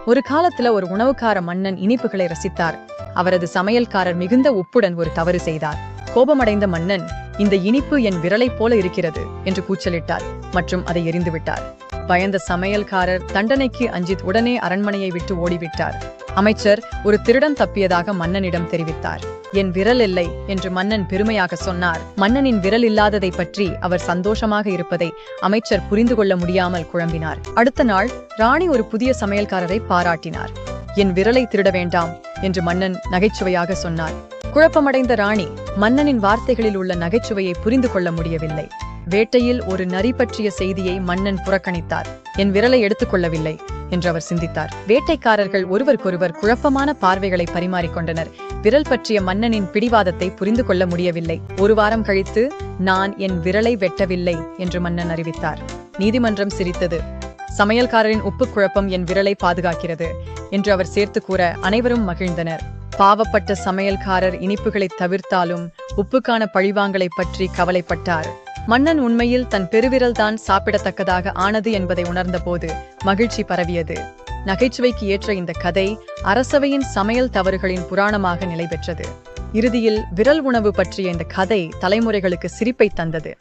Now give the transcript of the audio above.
ஒரு காலத்துல ஒரு உணவுக்கார மன்னன் இனிப்புகளை ரசித்தார். அவரது சமையல்காரர் மிகுந்த உப்புடன் ஒரு தவறு செய்தார். கோபமடைந்த மன்னன், இந்த இனிப்பு என் விரலைப் போல இருக்கிறது என்று கூச்சலிட்டார் மற்றும் அதை எரிந்துவிட்டார். பயந்த சமையல்காரர் தண்டனைக்கு அஞ்சி உடனே அரண்மனையை விட்டு ஓடிவிட்டார். அமைச்சர் ஒரு திருடன் தப்பியதாக மன்னனிடம் தெரிவித்தார். என் விரல் இல்லை என்று மன்னன் பெருமையாக சொன்னார். மன்னனின் விரல் இல்லாததை பற்றி அவர் சந்தோஷமாக இருப்பதை அமைச்சர் புரிந்து கொள்ள முடியாமல் குழம்பினார். அடுத்த நாள் ராணி ஒரு புதிய சமையல்காரரை பாராட்டினார். என் விரலை திருட வேண்டாம் என்று மன்னன் நகைச்சுவையாக சொன்னார். குழப்பமடைந்த ராணி மன்னனின் வார்த்தைகளில் உள்ள நகைச்சுவையை புரிந்து கொள்ள முடியவில்லை. வேட்டையில் ஒரு நரி பற்றிய செய்தியை மன்னன் புறக்கணித்தார். என் விரலை எடுத்துக்கொள்ளவில்லை என்று அவர் சிந்தித்தார். வேட்டைக்காரர்கள் ஒருவருக்கொருவர் குழப்பமான பார்வைகளை பரிமாறிக்கொண்டனர். விரல் பற்றிய மன்னனின் பிடிவாதத்தை புரிந்து கொள்ள முடியவில்லை. ஒரு வாரம் கழித்து, நான் என் விரலை வெட்டவில்லை என்று மன்னன் அறிவித்தார். நீதிமன்றம் சிரித்தது. சமையல்காரரின் உப்பு குழப்பம் என் விரலை பாதுகாக்கிறது என்று அவர் சேர்த்து கூற அனைவரும் மகிழ்ந்தனர். பாவப்பட்ட சமையல்காரர் இனிப்புகளை தவிர்த்தாலும் உப்புக்கான பழிவாங்கலை பற்றி கவலைப்பட்டார். மன்னன் உண்மையில் தன் பெருவிரல் தான் சாப்பிடத்தக்கதாக ஆனது என்பதை உணர்ந்தபோது மகிழ்ச்சி பரவியது. நகைச்சுவைக்கு ஏற்ற இந்த கதை அரசவையின் சமையல் தவறுகளின் புராணமாக நிலை பெற்றது. இறுதியில் விரல் உணவு பற்றிய இந்த கதை தலைமுறைகளுக்கு சிரிப்பை தந்தது.